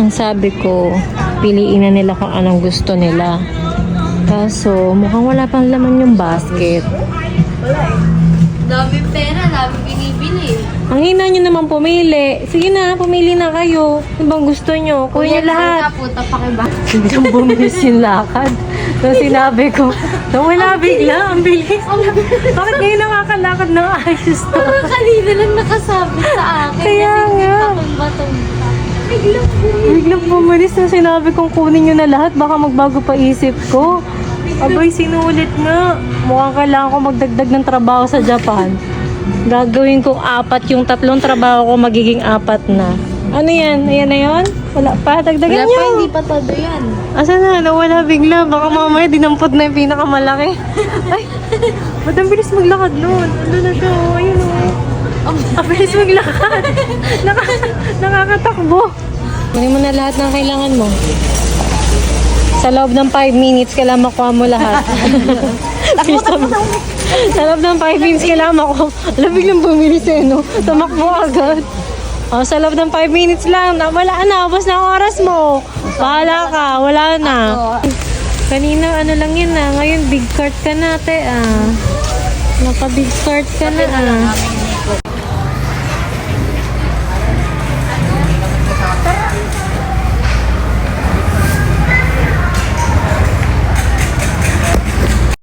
Ang sabi ko, piliin na nila kung anong gusto nila. Kaso, mukhang wala pang laman yung basket. Dami pera, dami binibili. Ang hina nyo naman pumili. Sige na, pumili na kayo. Ano bang gusto nyo? Kuya nyo lahat. Puta pa kiba. Biglang bumilis yung lakad. So sinabi ko, wala bigla, ang bilis. Bakit ngayon nakakalakad ng ayos to? Kanina lang nakasabi sa akin. Kaya nga. Patumba-tumba. Biglang bumilis na sinabi kong kunin nyo na lahat. Baka magbago pa isip ko. Abay, sinulit nga. Mukhang kailangan ko magdagdag ng trabaho sa Japan. Gagawin kong 4 yung 3 trabaho ko magiging 4 na. Ano yan? Ayan na yun? Wala pa? Dagdagan Wala nyo. pa, hindi pa todo yan. Asa na? Nawala bigla. Baka mamaya dinampot na yung pinakamalaki. Ay, ba't ang bilis maglakad nun? Ano na siya? Oh, ayun o. Ang bilis maglakad. Nakakatakbo. Kunin mo na lahat ng kailangan mo. Sa loob ng 5 minutes, kailangan makuha mo lahat. Sa loob ng 5 minutes, kailangan makuha. Alam, biglang bumilis eh, no? Tamakbo agad. Oh, sa loob ng 5 minutes lang. Wala na, ubos na ang oras mo. Bahala ka, wala na. Kanina, ano lang yun ah. Ngayon, big cart ka na, te ah. Naka-big cart ka na ah.